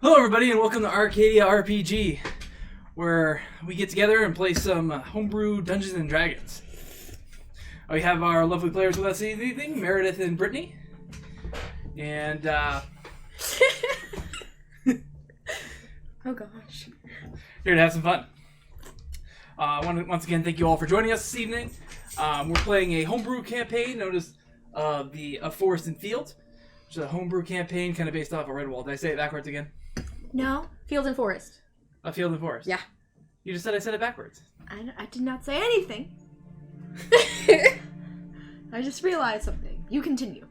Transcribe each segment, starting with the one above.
Hello everybody and welcome to Arcadia RPG, where we get together and play some homebrew Dungeons & Dragons. We have our lovely players with us this evening, Meredith and Brittany. And, Oh gosh. here to have some fun. I want to once again thank you all for joining us this evening. We're playing a homebrew campaign known as the Forest and Field, which is a homebrew campaign kind of based off of Redwall. Did I say it backwards again? No, Field and Forest. A Field and Forest? Yeah. You just said I said it backwards. I did not say anything. I just realized something. You continue.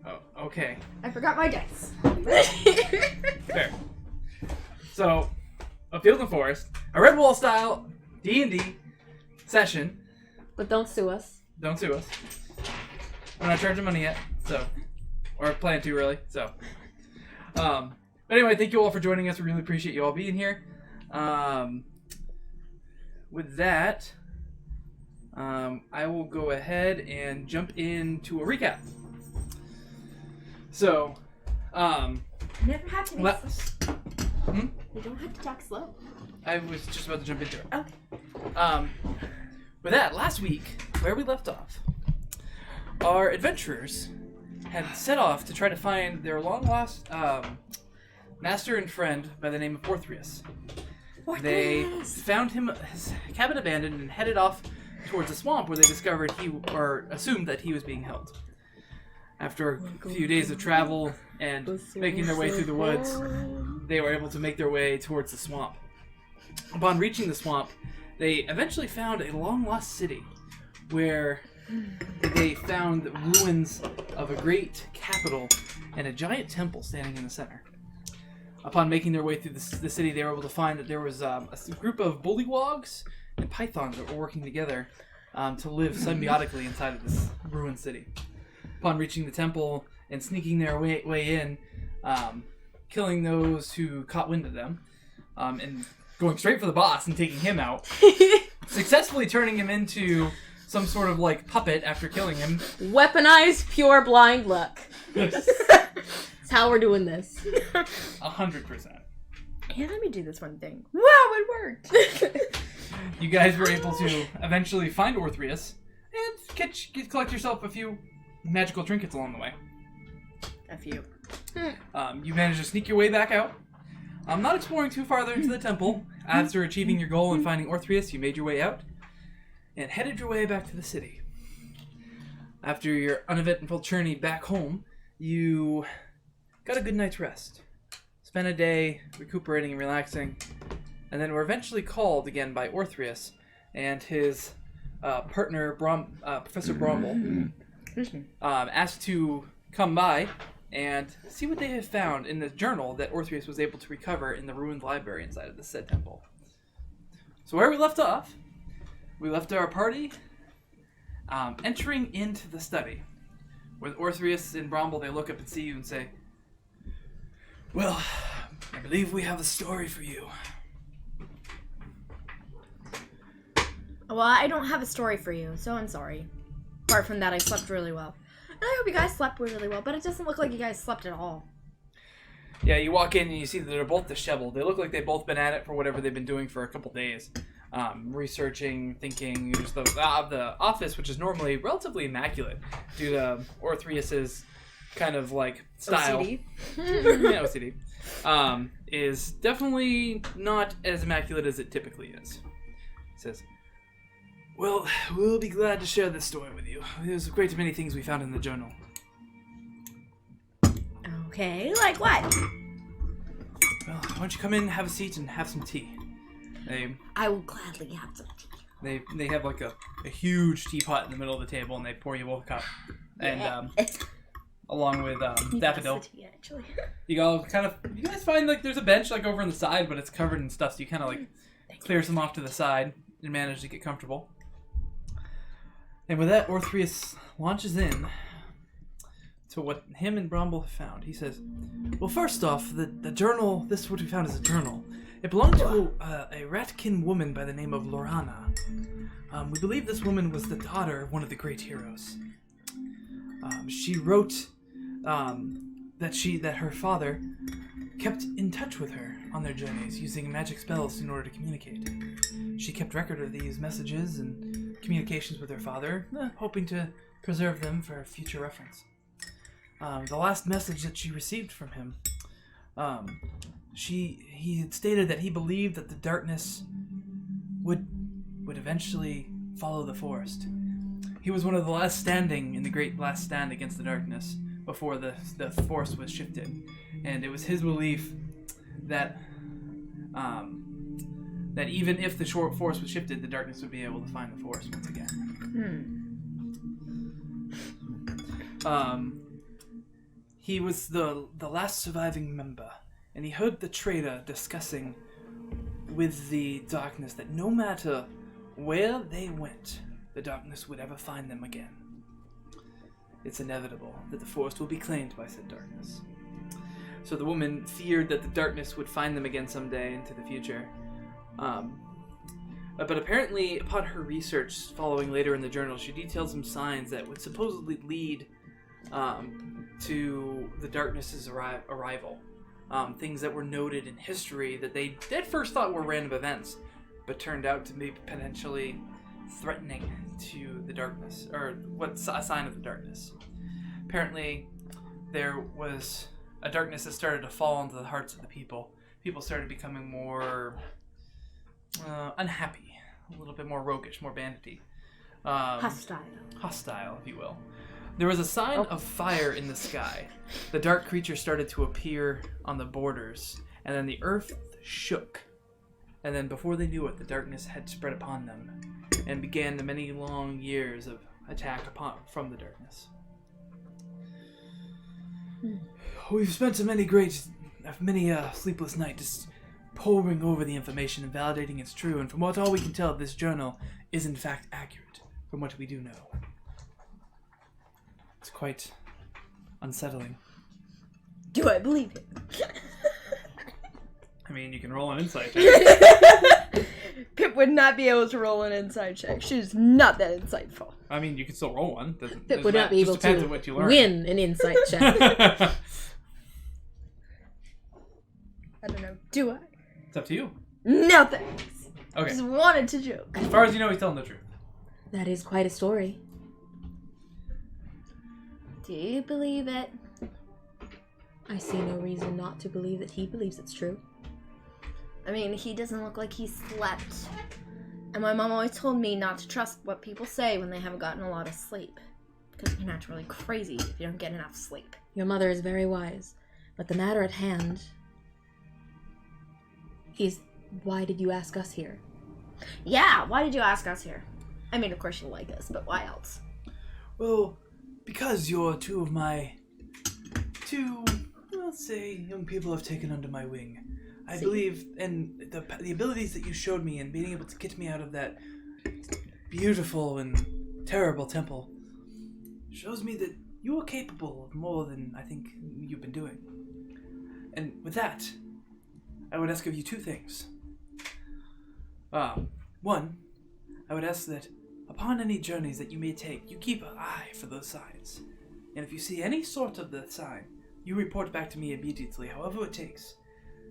Oh, okay. I forgot my dice. Fair. So, a Field and Forest, a Redwall style D&D session. But don't sue us. Don't sue us. We're not charging money yet, so, or plan to really. So, but anyway, thank you all for joining us. We really appreciate you all being here. With that, I will go ahead and jump into a recap. So, You never have to Well- make slow. Hmm? You don't have to talk slow. I was just about to jump into it. Okay. With that, last week, where we left off, our adventurers had set off to try to find their long-lost master and friend by the name of Orthreus. They found his cabin abandoned and headed off towards a swamp where they discovered or assumed that he was being held. After a few days of travel and making their way through the woods, they were able to make their way towards the swamp. Upon reaching the swamp, they eventually found a long-lost city where they found ruins of a great capital and a giant temple standing in the center. Upon making their way through the city, they were able to find that there was a group of bullywogs and pythons that were working together to live symbiotically inside of this ruined city. Upon reaching the temple and sneaking their way in, killing those who caught wind of them, and going straight for the boss and taking him out, successfully turning him into some sort of like puppet after killing him. Weaponized pure blind luck. That's how we're doing this. 100%. Hey, let me do this one thing. Wow, it worked! You guys were able to eventually find Orthreus and collect yourself a few magical trinkets along the way. A few. You managed to sneak your way back out. Not exploring too farther into the temple. After achieving your goal and finding Orthreus, you made your way out and headed your way back to the city. After your uneventful journey back home, you got a good night's rest. Spent a day recuperating and relaxing, and then were eventually called again by Orthreus and his partner, Professor Bromble, asked to come by and see what they have found in the journal that Orthreus was able to recover in the ruined library inside of the said temple. So where we left off, we left our party entering into the study. With Orthreus and Bromble, they look up and see you and say, "Well, I believe we have a story for you." Well, I don't have a story for you, so I'm sorry. Apart from that, I slept really well. And I hope you guys slept really well, but it doesn't look like you guys slept at all. Yeah, you walk in and you see that they're both disheveled. They look like they've both been at it for whatever they've been doing for a couple days. Researching, thinking. Just the office, which is normally relatively immaculate due to Orthreus's kind of like style. OCD? Yeah, OCD. Is definitely not as immaculate as it typically is. He says, "Well, we'll be glad to share this story with you. There's a great many things we found in the journal." Okay, like what? "Well, why don't you come in, have a seat, and have some tea?" I will gladly have some tea. They have like a huge teapot in the middle of the table, and they pour you both a cup. And along with Daffodil. Tea, actually. You guys find like there's a bench like over on the side, but it's covered in stuff, so you kind of like clear some off to the side and manage to get comfortable. And with that, Orthreus launches in to what him and Bromble have found. He says, "Well, first off, the journal, this is what we found is a journal. It belonged to a Ratkin woman by the name of Lorana. We believe this woman was the daughter of one of the great heroes. She wrote that her father kept in touch with her on their journeys using magic spells in order to communicate. She kept record of these messages and communications with her father, hoping to preserve them for future reference. The last message that she received from him, he had stated that he believed that the darkness would eventually follow the forest. He was one of the last standing in the great last stand against the darkness before the force was shifted, and it was his belief that that even if the short force was shifted, the darkness would be able to find the forest once again. He was the last surviving member, and he heard the trader discussing with the darkness that no matter where they went, the darkness would ever find them again. It's inevitable that the forest will be claimed by said darkness. So the woman feared that the darkness would find them again someday into the future. But apparently, upon her research following later in the journal, she detailed some signs that would supposedly lead to the darkness's arrival. Things that were noted in history that they at first thought were random events, but turned out to be potentially threatening to the darkness, or what's a sign of the darkness. Apparently, there was a darkness that started to fall into the hearts of the people. People started becoming more unhappy, a little bit more roguish, more bandity. Hostile, if you will. There was a sign of fire in the sky. The dark creature started to appear on the borders, and then the earth shook. And then before they knew it, the darkness had spread upon them, and began the many long years of attack from the darkness. We've spent many sleepless nights just poring over the information and validating it's true, and from what all we can tell, this journal is in fact accurate, from what we do know. It's quite unsettling. Do I believe it? I mean, you can roll an insight check. Pip would not be able to roll an insight check. She's not that insightful. I mean, you can still roll one. Pip would not be able to win an insight check. I don't know. Do I? It's up to you. No thanks. Okay. Just wanted to joke. As far as you know, he's telling the truth. That is quite a story. Do you believe it? I see no reason not to believe that he believes it's true. I mean, he doesn't look like he slept. And my mom always told me not to trust what people say when they haven't gotten a lot of sleep. Because you're naturally crazy if you don't get enough sleep. Your mother is very wise. But the matter at hand is, why did you ask us here? Yeah, why did you ask us here? I mean, of course you like us, but why else? Well, because you're two of my let's say, young people I've taken under my wing. I believe in the abilities that you showed me and being able to get me out of that beautiful and terrible temple shows me that you are capable of more than I think you've been doing. And with that, I would ask of you two things. One, I would ask that upon any journeys that you may take, you keep an eye for those signs. And if you see any sort of the sign, you report back to me immediately, however it takes,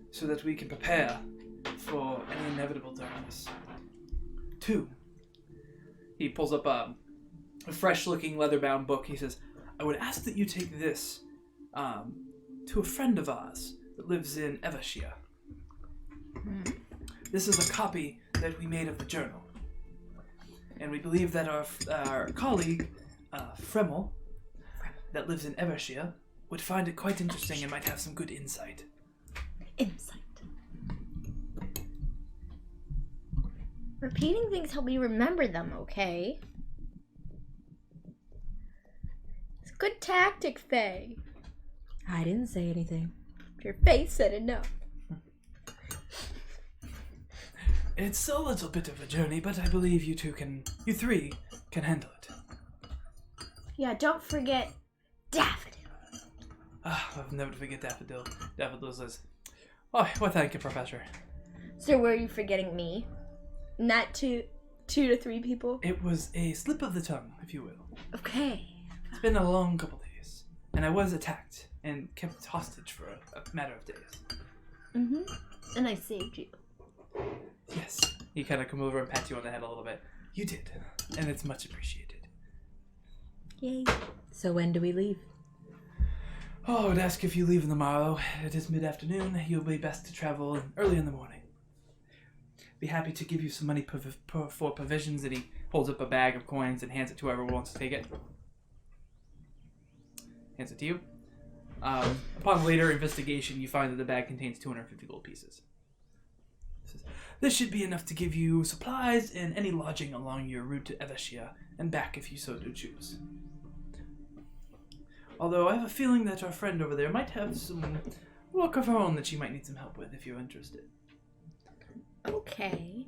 so that we can prepare for any inevitable darkness. Two, he pulls up a fresh-looking leather-bound book. He says, I would ask that you take this to a friend of ours that lives in Evershire. This is a copy that we made of the journal. And we believe that our colleague, Fremel, that lives in Evershire, would find it quite interesting and might have some good insight. Insight. Repeating things help me remember them, okay? It's a good tactic, Faye. I didn't say anything. Your face said enough. It's a little bit of a journey, but I believe you three can handle it. Yeah, don't forget Daffodil. I'll never forget Daffodil. Daffodil says, oh, well, thank you, Professor. So were you forgetting me? Not two to three people? It was a slip of the tongue, if you will. Okay. It's been a long couple days. and I was attacked and kept hostage for a matter of days. Mm-hmm. And I saved you. Yes. He kind of comes over and pats you on the head a little bit. You did, and it's much appreciated. Yay. So when do we leave? Oh, I would ask if you leave in the morrow. It is mid-afternoon. You'll be best to travel early in the morning. Be happy to give you some money for provisions. And he holds up a bag of coins and hands it to whoever wants to take it. Hands it to you. Upon later investigation, you find that the bag contains 250 gold pieces. This should be enough to give you supplies and any lodging along your route to Eveshia and back if you so do choose. Although I have a feeling that our friend over there might have some work of her own that she might need some help with if you're interested. Okay.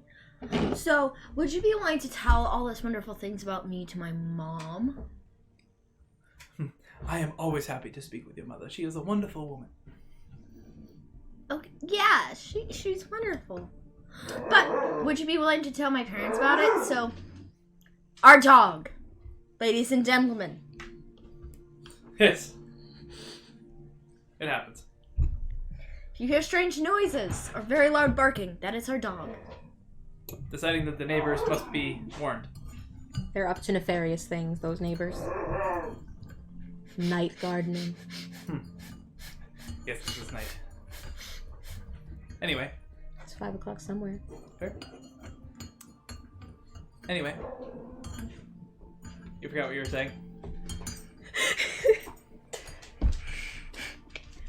So, would you be willing to tell all those wonderful things about me to my mom? I am always happy to speak with your mother. She is a wonderful woman. Okay. Yeah, she's wonderful. But would you be willing to tell my parents about it? So, our dog, ladies and gentlemen. Yes. It happens. If you hear strange noises or very loud barking, that is our dog. Deciding that the neighbors must be warned. They're up to nefarious things, those neighbors. Night gardening. Yes, this is night. Anyway. It's 5 o'clock somewhere. Fair. Anyway. You forgot what you were saying?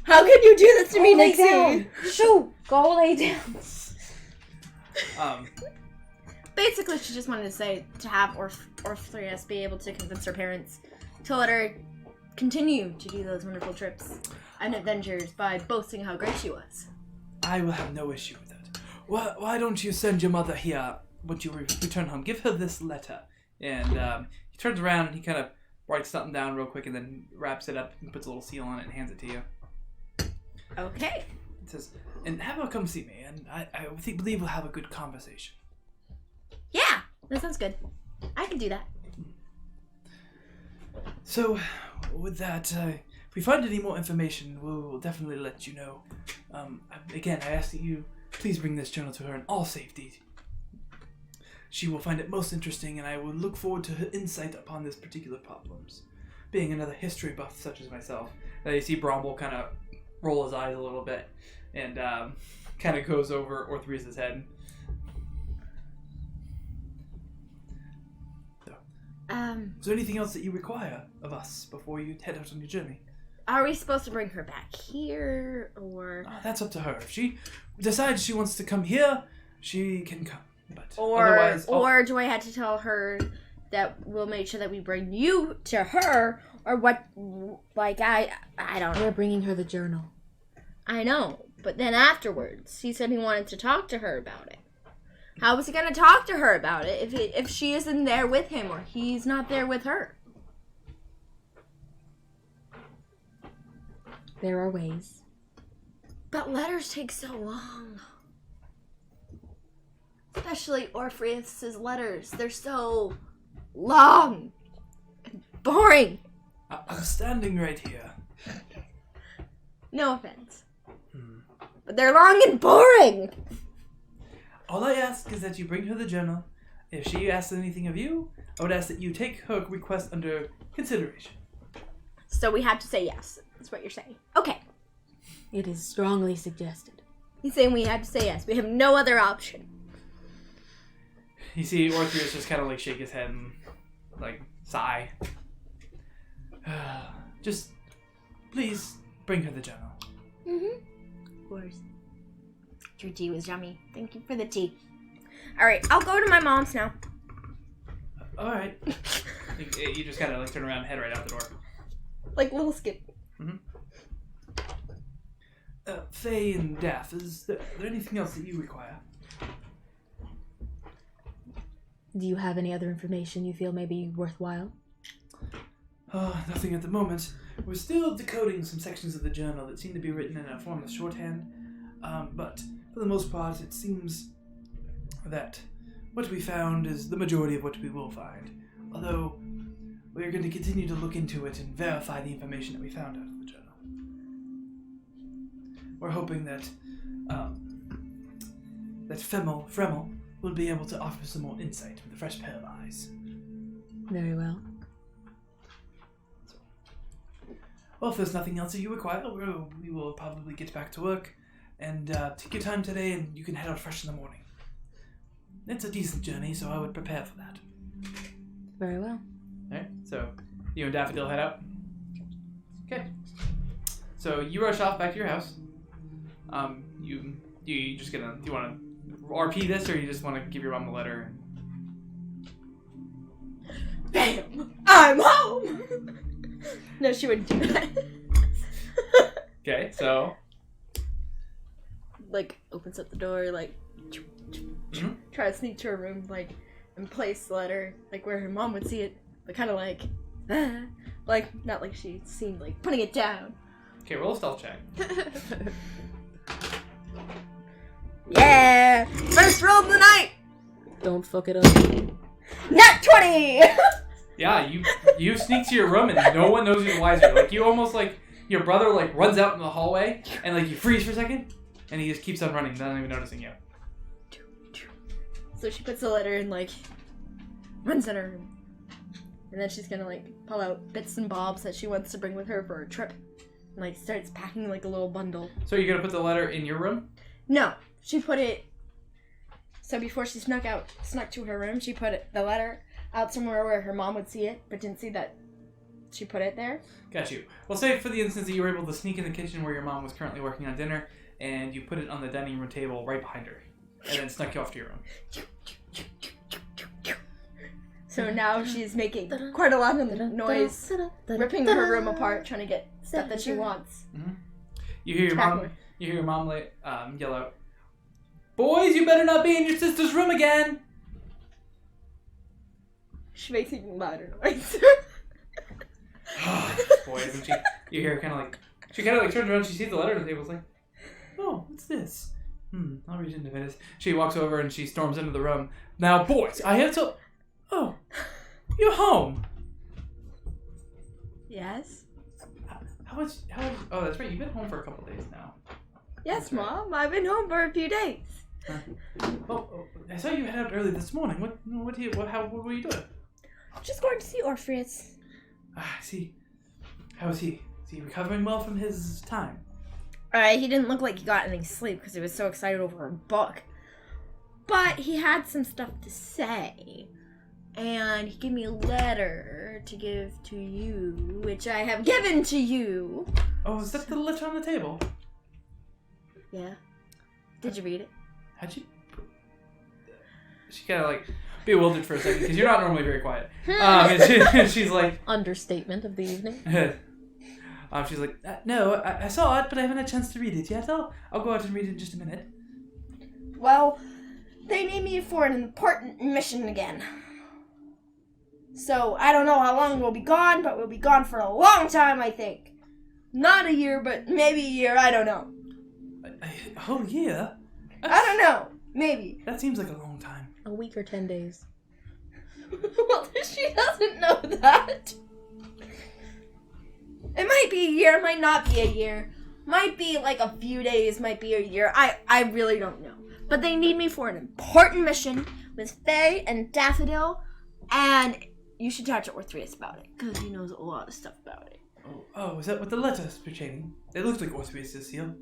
How can you do this to me, Lay Nixie? down. Shoo! Go lay down. Basically, she just wanted to say to have Orpheus be able to convince her parents to let her continue to do those wonderful trips and adventures by boasting how great she was. I will have no issue with that. Why don't you send your mother here when you return home? Give her this letter. And he turns around and he kind of writes something down real quick and then wraps it up and puts a little seal on it and hands it to you. Okay. It says, and have her come see me, and I believe we'll have a good conversation. Yeah, that sounds good. I can do that. So, with that, if we find any more information, we'll definitely let you know. Again, I ask that you please bring this journal to her in all safety. She will find it most interesting, and I will look forward to her insight upon this particular problems. Being another history buff such as myself, you see Bromble kind of roll his eyes a little bit, and kind of goes over Orthreus' head. Is there anything else that you require of us before you head out on your journey? Are we supposed to bring her back here, or... That's up to her. If she decides she wants to come here, she can come. But otherwise... Or do I have to tell her that we'll make sure that we bring you to her, or what... Like, I don't know. We're bringing her the journal. I know, but then afterwards, he said he wanted to talk to her about it. How was he going to talk to her about it if she isn't there with him or he's not there with her? There are ways. But letters take so long. Especially Orpheus' letters. They're so long and boring. I'm standing right here. No offense. But they're long and boring. All I ask is that you bring her the journal. If she asks anything of you, I would ask that you take her request under consideration. So we have to say yes. That's what you're saying. Okay. It is strongly suggested. He's saying we have to say yes. We have no other option. You see Orpheus just kind of like shake his head and like sigh. Just please bring her the journal. Of course. Your tea was yummy. Thank you for the tea. Alright, I'll go to my mom's now. Alright. You just kind of like turn around and head right out the door. Like little skip. Faye and Daff, is there anything else that you require? Do you have any other information you feel may be worthwhile? Nothing at the moment. We're still decoding some sections of the journal that seem to be written in a form of shorthand. But for the most part, it seems that what we found is the majority of what we will find. Although, we're going to continue to look into it and verify the information that we found out of the journal. We're hoping that Fremel will be able to offer some more insight with a fresh pair of eyes. Very well. Well, if there's nothing else that you require, we will probably get back to work and take your time today, and you can head out fresh in the morning. It's a decent journey, so I would prepare for that. Very well. Alright, so you and Daffodil head out. Okay. So you rush off back to your house. You just gonna, do you want to RP this, or you just want to give your mom the letter? Bam! I'm home! No, she wouldn't do that. Okay, so... Like, opens up the door, like, Mhm. try to sneak to her room, like, and place the letter, like, where her mom would see it, but kind of like, like, not like she seemed like putting it down. Okay, roll a stealth check. Yeah! First roll of the night! Don't fuck it up. Nat 20! Yeah, you sneak to your room and no one knows you're the wiser. Like, you almost, like, your brother, like, runs out in the hallway and, like, you freeze for a second and he just keeps on running, not even noticing you. So she puts the letter and, like, runs in her room. And then she's gonna, like, pull out bits and bobs that she wants to bring with her for a trip. And, like, starts packing, like, a little bundle. So you're gonna put the letter in your room? No, she put it... So before she snuck to her room, she put the letter out somewhere where her mom would see it, but didn't see that she put it there. Got you. Well, say for the instance that you were able to sneak in the kitchen where your mom was currently working on dinner, and you put it on the dining room table right behind her, and then snuck you off to your room. So now she's making quite a lot of noise, ripping her room apart, trying to get stuff that she wants. Mm-hmm. You hear your mom yell out, "Boys, you better not be in your sister's room again!" She makes even louder noise. Boys, and you hear she kind of like turns around, she sees the letter on the table, it's like, "Oh, what's this? I'll read into this." She walks over and she storms into the room. "Now, boys, I have to... Oh, you're home." Yes? How much... Oh, that's right, you've been home for a couple days now. Yes, Mom. I've been home for a few days. Oh, I saw you head out early this morning. What were you doing? Just going to see Orpheus. I see. How is he? Is he recovering well from his time? He didn't look like he got any sleep because he was so excited over a book. But he had some stuff to say. And he gave me a letter to give to you, which I have given to you. Oh, is that the letter on the table? Yeah. Did you read it? How'd you... She kind of like bewildered for a second because you're not normally very quiet. And she's like... Understatement of the evening. She's like, "No, I saw it, but I haven't had a chance to read it yet. I'll go out and read it in just a minute." Well, they need me for an important mission again. So, I don't know how long we'll be gone, but we'll be gone for a long time, I think. Not a year, but maybe a year, I don't know. A whole year? I don't know. Maybe. That seems like a long time. A week or 10 days. Well, she doesn't know that. It might be a year, might not be a year. Might be like a few days, might be a year. I really don't know. But they need me for an important mission with Faye and Daffodil, and you should talk to Orpheus about it, because he knows a lot of stuff about it. Oh, is that what the letter's pertaining? It looks like Orpheus here.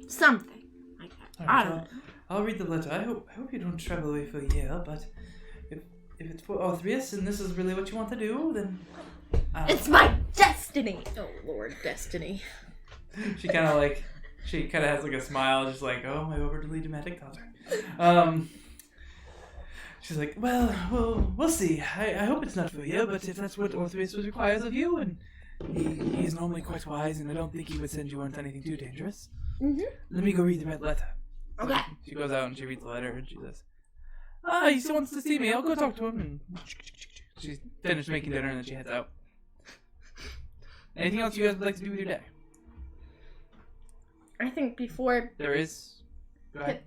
Something like that. Right, I don't know. I'll read the letter. I hope you don't travel away for a year, but if it's for Orpheus and this is really what you want to do, then... It's my destiny! Oh, Lord, destiny. She kind of has like a smile, just like, "Oh, my overly dramatic daughter." She's like, well, we'll see. I hope it's not for you, but if that's what Orpheus requires of you, and he's normally quite wise, and I don't think he would send you on anything too dangerous. Mm-hmm. Let me go read the red letter. Okay. She goes out and she reads the letter, and she says, he still wants to see me. I'll go talk to him. And she's finished making dinner, and then she heads out. Anything else you guys would like to do with your day? I think before There is... Go ahead.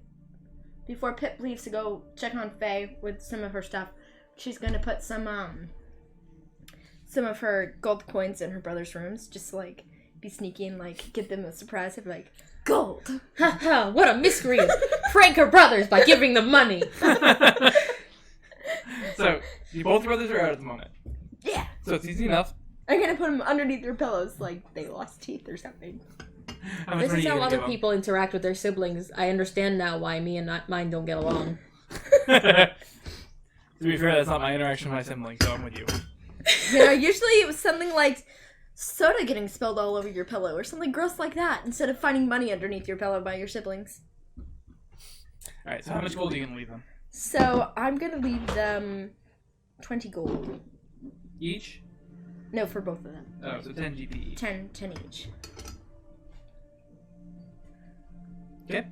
Pip leaves to go check on Faye with some of her stuff, she's gonna put some some of her gold coins in her brother's rooms, just to, like, be sneaky and, like, give them a surprise of, like, gold. Haha, what a miscreant! Prank her brothers by giving them money! So, both your brothers are out at the moment. Yeah. So it's easy enough. I'm gonna put them underneath their pillows like they lost teeth or something. How much This money is you how gonna other give 'em? people interact with their siblings. I understand now why me and mine don't get along. To be fair, that's not my interaction with my sibling, so I'm with you. You know, usually it was something like soda getting spilled all over your pillow or something gross like that instead of finding money underneath your pillow by your siblings. Alright, so how much gold are you gonna leave them? So I'm gonna leave them 20 gold. Each? No, for both of them. Oh, so 10 GP each. 10 each. Okay.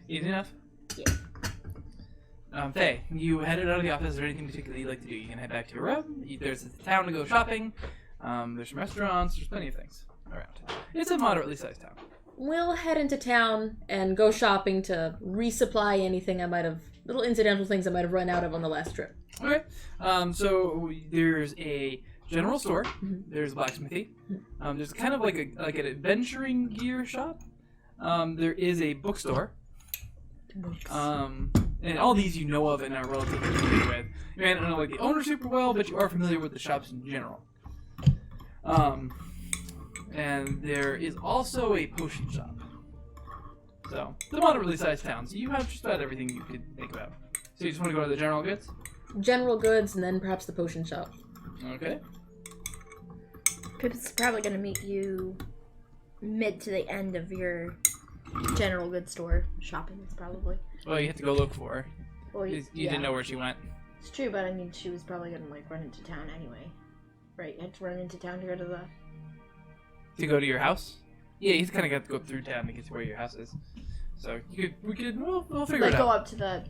Easy enough? Yeah. Faye, you headed out of the office. Is there anything particular you'd like to do? You can head back to your room. There's a town to go shopping. There's some restaurants. There's plenty of things around. It's a moderately sized town. We'll head into town and go shopping to resupply anything I might have, little incidental things I might have run out of on the last trip. Okay. So there's a general store. Mhm. There's a blacksmithy. There's kind of like an adventuring gear shop. There is a bookstore. And all these you know of and are relatively familiar with. You may not know like the owner super well, but you are familiar with the shops in general. And there is also a potion shop. So it's a moderately sized town, so you have just about everything you could think about. So you just want to go to the general goods? General goods and then perhaps the potion shop. Okay. Pip's probably gonna meet you mid to the end of your general goods store shopping. It's probably. Well, you have to go look for her. Well, You yeah. didn't know where she went. It's true, but I mean, she was probably gonna like run into town anyway. Right? You had to run into town to go to the. To go to your house? Yeah, you kind of got to go through town to get to where your house is. So we'll figure Like it go out. up to the.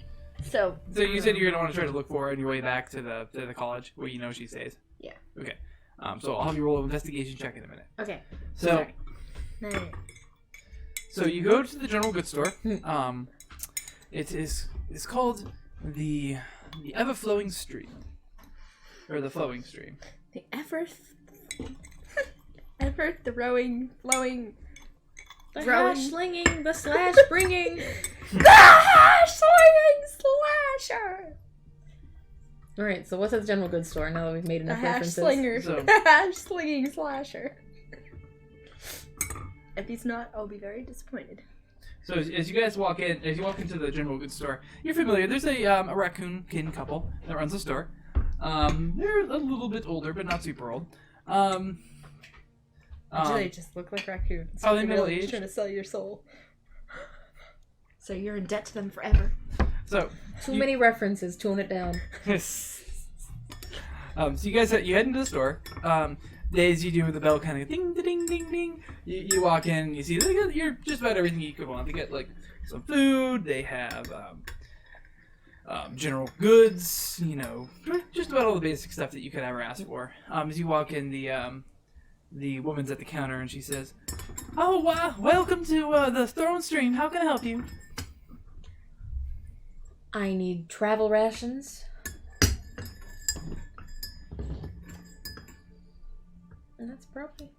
So. So you said you're gonna want to try to look for her on your way back to the college where you know she stays. Yeah. Okay. So I'll have you roll an investigation check in a minute. Okay. So Sorry. No. so you go to the general goods store. It's called the ever flowing stream, or the flowing stream. The effort, the rowing, flowing. The Throwing- hash slinging, the slash bringing. Slinging slasher. Alright, so what's at the general goods store now that we've made The enough hash references? slinger. So- The hash slinging slasher. If he's not, I'll be very disappointed. So as you guys walk into the general goods store, you're familiar. There's a raccoon kin couple that runs the store. They're a little bit older, but not super old. They just look like raccoons. Probably They're middle really aged. trying to sell your soul. So you're in debt to them forever. So Too many references, tone it down. so you guys you head into the store. As you do the bell kind of ding ding ding ding. You walk in, you see you're just about everything you could want. They get like some food. They have general goods. You know, just about all the basic stuff that you could ever ask for. As you walk in, the woman's at the counter and she says, "Oh wow, welcome to the Throne Stream. How can I help you?" I need travel rations. And that's probably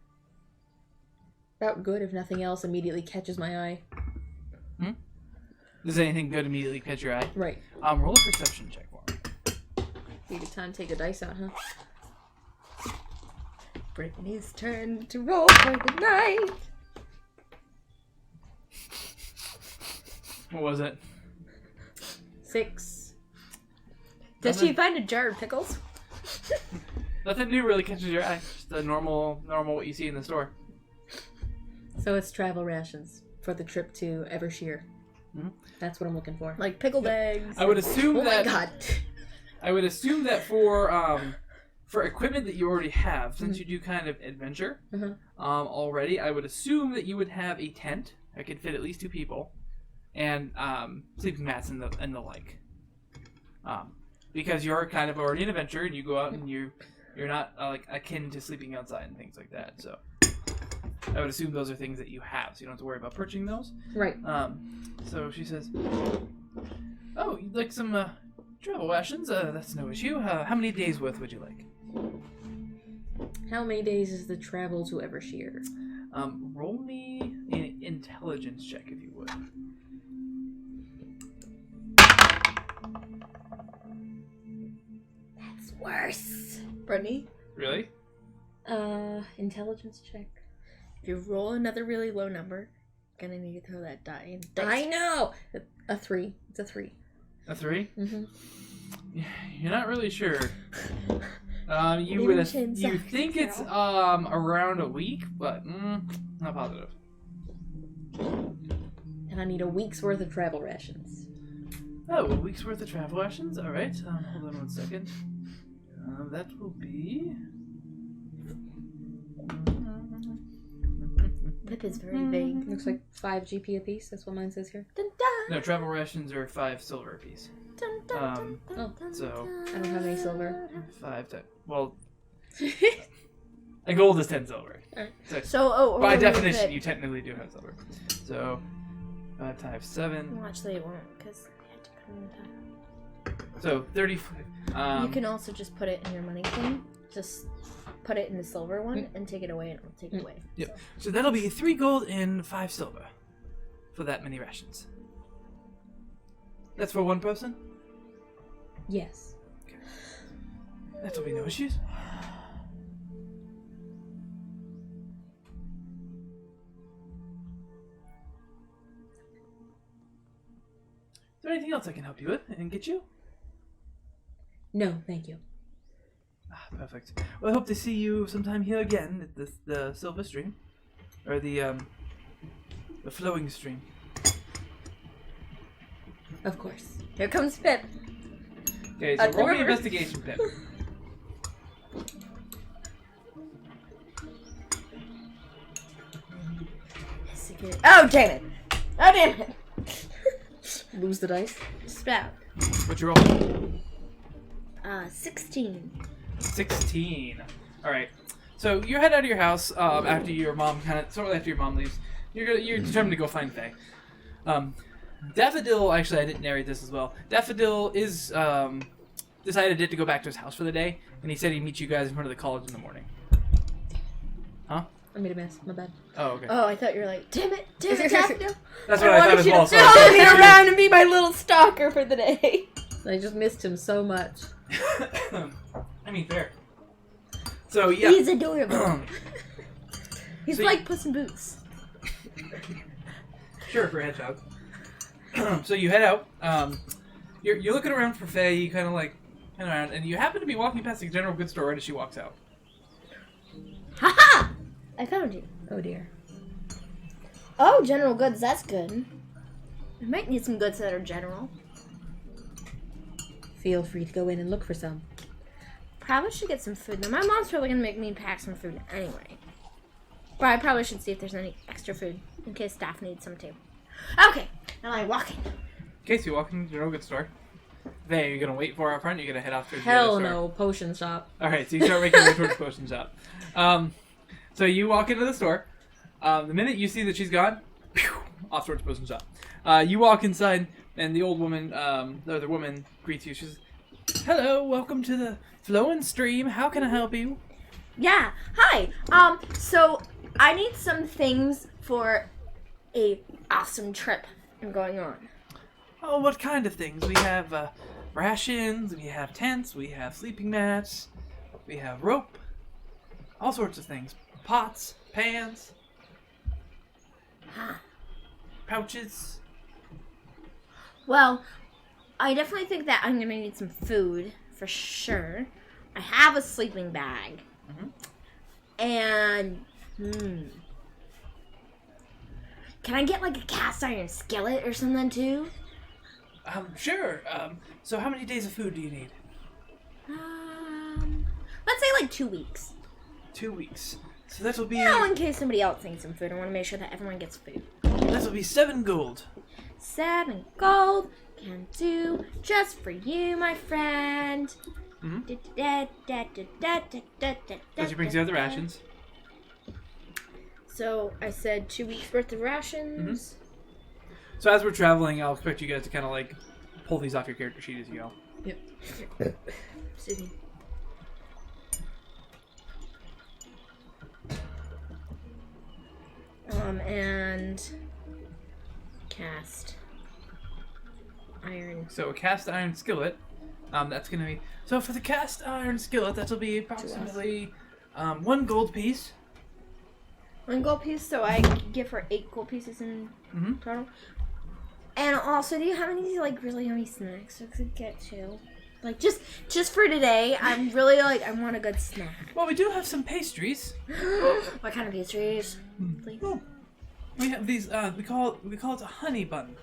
about good if nothing else immediately catches my eye. Does anything good immediately catch your eye? Right. Roll a perception check for me. Be a good time to take the dice out, huh? Brittany's turn to roll for the night. What was it? 6. Does she find a jar of pickles? Nothing new really catches your eye. Just the normal what you see in the store. So it's travel rations for the trip to Evershear. Mhm. That's what I'm looking for. Like pickled eggs. I would assume Oh my that. god. I would assume that for equipment that you already have, since you do kind of adventure already, I would assume that you would have a tent that could fit at least 2 people, and sleeping mats and the like. Because you're kind of already an adventurer and you go out and you're not like akin to sleeping outside and things like that. So I would assume those are things that you have, so you don't have to worry about purchasing those. Right. So she says, "Oh, you'd like some travel rations? That's no issue. How many days worth would you like?" How many days is the travel to Evershear? Roll me an intelligence check if you would. That's worse. Brittany, Really? Intelligence check. if you roll another really low number, you're gonna need to throw that die in. I know! A 3. It's a 3. A 3? Mm-hmm. You're not really sure. You Intentions think it's are around a week, but not positive. And I need a week's worth of travel rations. Oh, a week's worth of travel rations. All right. Hold on one second. That will be. Pip is very vague. Looks like 5 GP apiece. That's what mine says here. Dun, dun, No, travel rations are 5 silver apiece. dun, dun, dun, dun, so- dun, I don't have any silver. 5 times. Well, a gold is 10 silver. So, By wait, definition, wait. you technically do have silver. So, 5 times 7. Well, actually, it won't, because I had to put it in the So 35. You can also just put it in your money thing. Just put it in the silver one and take it away, and I'll take it away. Yep. So that'll be 3 gold and 5 silver for that many rations. That's for one person? Yes. That'll be no issues. Is there anything else I can help you with and get you? No, thank you. Ah, perfect. Well, I hope to see you sometime here again at the Silver Stream. Or the Flowing Stream. Of course. Here comes Pip. Okay, so At the roll me river. investigation, Pip. Oh, damn it! Oh, damn it! Lose the dice. Spout. What's your roll? 16. 16. Alright. So you head out of your house after your mom shortly after your mom leaves. You're determined to go find Faye. Daffodil, actually I didn't narrate this as well. Daffodil is decided to go back to his house for the day, and he said he'd meet you guys in front of the college in the morning. Huh? I made a mess. My bad. Oh, okay. Oh, I thought you were like, damn it, Daffodil. That's what I thought as well. So Follow me around and be my little stalker for the day. I just missed him so much. I mean, fair. So yeah. He's adorable. He's So like Puss in Boots. Sure, for a hedgehog. So you head out. You're looking around for Faye. You kind of like head around, and you happen to be walking past the general goods store right as she walks out. Haha! I found you. Oh dear. Oh, general goods, that's good. I might need some goods that are general. Feel free to go in and look for some. Probably should get some food. Now, my mom's probably gonna make me pack some food anyway. But I probably should see if there's any extra food in case staff needs some too. Okay, now I'm walking. Okay, so you walk into the general goods store. Faye, are you gonna wait for her out front? Or are you gonna head off to the Hell other store? no, potion shop. All right, so you start making your way towards the potion shop. So you walk into the store. The minute you see that she's gone, off towards the potion shop. You walk inside, and the old woman, the woman, greets you. She says, "Hello, welcome to the Flowing Stream. How can I help you?" Yeah, hi. So I need some things for a awesome trip I'm going on. Oh, what kind of things? We have rations, we have tents, we have sleeping mats, we have rope, all sorts of things. Pots, pans, pouches. Well, I definitely think that I'm gonna need some food for sure. I have a sleeping bag, and can I get like a cast iron skillet or something too? Sure. So how many days of food do you need? Let's say like 2 weeks. 2 weeks. So that'll be In case somebody else needs some food, I want to make sure that everyone gets food. 7 gold. 7 gold can do just for you, my friend. So she brings you out the rations. So I said 2 weeks worth of rations. So as we're traveling, I'll expect you guys to kind of like pull these off your character sheet as you go. Excuse me. And cast iron. So a cast iron skillet. That's gonna be so for the cast iron skillet. That'll be approximately 1 gold piece. 1 gold piece, so I give her 8 gold pieces in Mm-hmm. total. And also, do you have any like really yummy snacks I could get too? Like just for today, I'm really like I want a good snack. Well, we do have some pastries. What kind of pastries? Please. Oh, we have these. We call it a honey bun.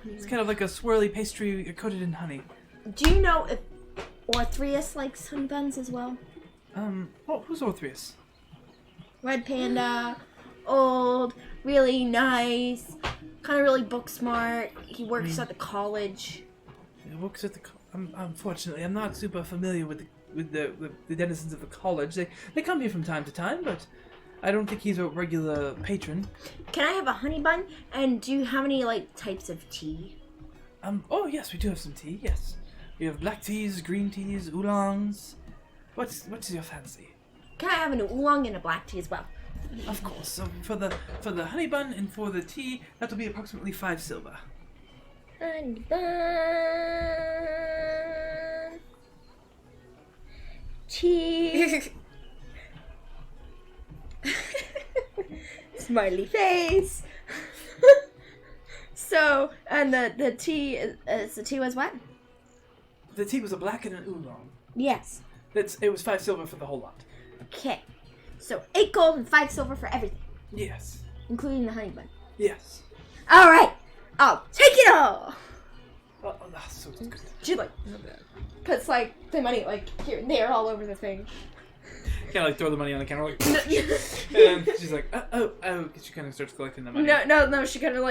It's kind of like a swirly pastry coated in honey. Do you know if Orthreus likes honey buns as well? Who's Orthreus? Red Panda, old, really nice, kind of really book smart. He works at the college. He works at the. Unfortunately, I'm not super familiar with the denizens of the college. They come here from time to time, but I don't think he's a regular patron. Can I have a honey bun? And do you have any like types of tea? Oh yes, we do have some tea. Yes, we have black teas, green teas, oolongs. What's your fancy? Can I have an oolong and a black tea as well? Of course. So for the honey bun and for the tea, that'll be approximately 5 silver. Honey bun. Tea. Smiley face. So, and the tea the tea was what? The tea was a black and an oolong. Yes. It was 5 silver for the whole lot. Okay. So 8 gold and 5 silver for everything, Yes. including the honey bun. Yes. All right. I'll take it all. Oh, that's so good. She like puts like the money like here and there all over the thing. Kind of like throw the money on the counter, like, and she's like, oh. She kind of starts collecting the money. No. She kind of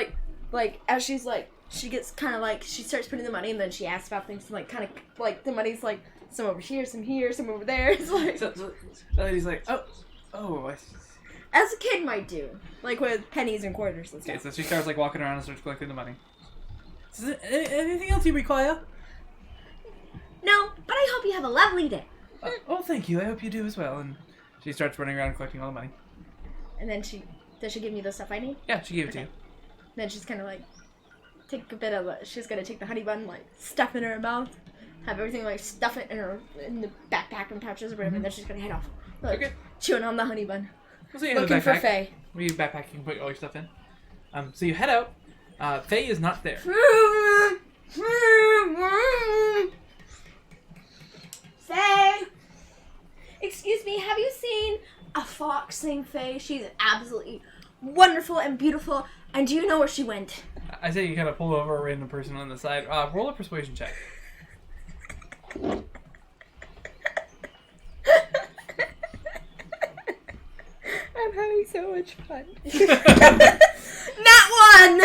like as she's like she gets kind of like she starts putting the money and then she asks about things and like kind of like the money's like some over here, some here, some over there. It's like So the lady's like, oh. as a kid might do, like with pennies and quarters and Okay, stuff. so she starts like walking around and starts collecting the money. Is there anything else you require? No, but I hope you have a lovely day. Oh, thank you. I hope you do as well. And she starts running around collecting all the money. And then does she give me the stuff I need? Yeah, she gave it to you. Then she's kind of like take a bit of she's gonna take the honey bun, like stuff it in her mouth, have everything like stuff it in the backpack and pouches or whatever, and then she's gonna head off. Like, Okay. chewing on the honey bun. So you have Looking a for backpack. Faye. Where you backpack, you can put all your stuff in. So you head out. Faye is not there. Faye! Excuse me, have you seen a fox named Faye? She's absolutely wonderful and beautiful, and do you know where she went? I say you kind of pull over a random person on the side. Roll a persuasion check. I'm having so much fun. That one!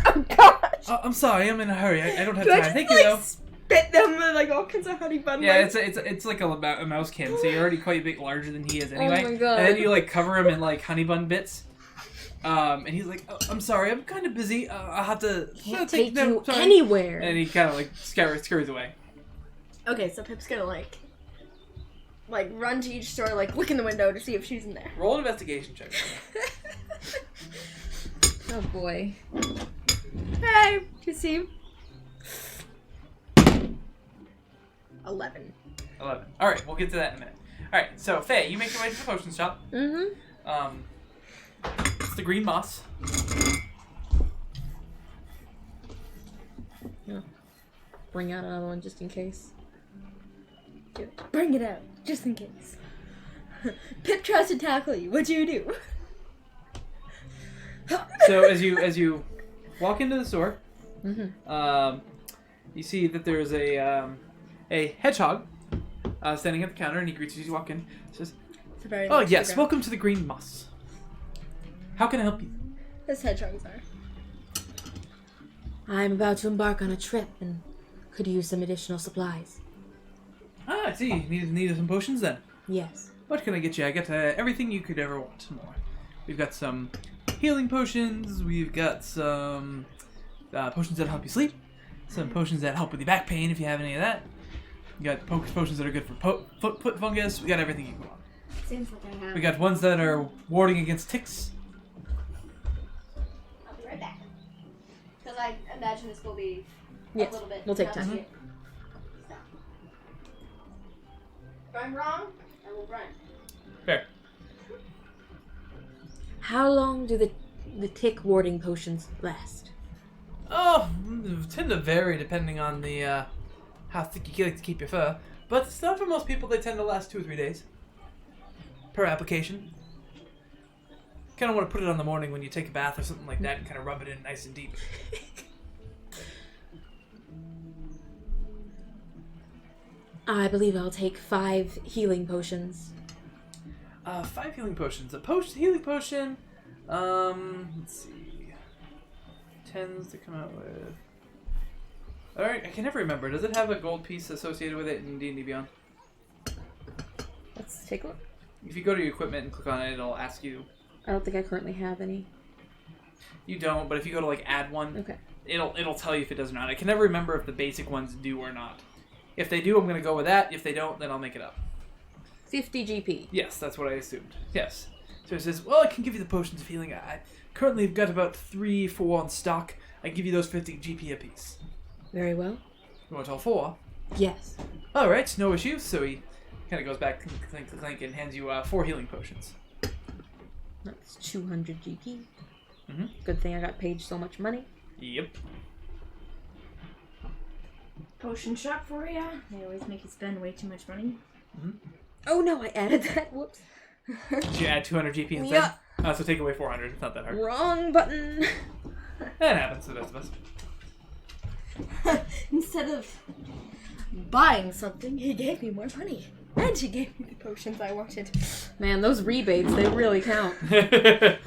Oh gosh! I'm sorry, I'm in a hurry. I don't have Do I time. just, Thank like, you though. spit them with like all kinds of honey bun? Yeah, like- it's like a mousekin, so you're already quite a bit larger than he is anyway. my God. And then you like cover him in like honey bun bits. And he's like, oh, I'm sorry, I'm kind of busy. I'll have to Can't take take them. you Sorry." anywhere. And he kind of like scurries away. Okay, so Pip's gonna like run to each store, like look in the window to see if she's in there. Roll an investigation check. Oh boy. Hey, do you see? 11. 11. All right, we'll get to that in a minute. All right, so Faye, you make your way to the potion shop. Mm-hmm. It's the green moss. Bring out another one just in case. Bring it out, just in case. Pip tries to tackle you. What'd you do? So as you walk into the store, you see that there's a hedgehog standing at the counter, and he greets you as you walk in. He says, It's a very "Oh large yes, playground. welcome to the green moss. How can I help you?" This hedgehogs are. I'm about to embark on a trip and could use some additional supplies. Ah, I see. Need some potions then. Yes. What can I get you? I got everything you could ever want and more. We've got some healing potions. We've got some potions that help you sleep. Some potions that help with your back pain if you have any of that. We got potions that are good for foot fungus. We got everything you want. Seems like I have. We got ones that are warding against ticks. because I imagine this will be Yes, a little bit. we'll take not time. yet. So. If I'm wrong, I will run. Fair. How long do the tick warding potions last? Oh, tend to vary depending on the how thick you like to keep your fur. But still, for most people, they tend to last 2 or 3 days per application. Kind of want to put it on the morning when you take a bath or something like that, and kind of rub it in nice and deep. I believe I'll take 5 healing potions. 5 healing potions. A healing potion. Let's see. Tends to come out with. All right, I can never remember. Does it have a gold piece associated with it in D&D Beyond? Let's take a look. If you go to your equipment and click on it, it'll ask you. I don't think I currently have any. You don't, but if you go to like add one, Okay. it'll tell you if it does or not. I can never remember if the basic ones do or not. If they do, I'm gonna go with that. If they don't, then I'll make it up. 50 GP. Yes, that's what I assumed. Yes. So it says, well, I can give you the potions of healing. I currently have got about 3, 4 on stock. I can give you those 50 GP apiece. Very well. You want all 4? Yes. All right, no issues. So he kind of goes back to clink and hands you 4 healing potions. That's 200 GP. Mhm. Good thing I got paid so much money. Yep. Potion shop for ya. They always make you spend way too much money. Oh no, I added that. Whoops. Did you add 200 GP instead? Yeah. So take away 400. It's not that hard. Wrong button. That happens to the best of us. Instead of buying something, he gave me more money. And he gave me the potions I wanted. Man, those rebates, they really count. 100%.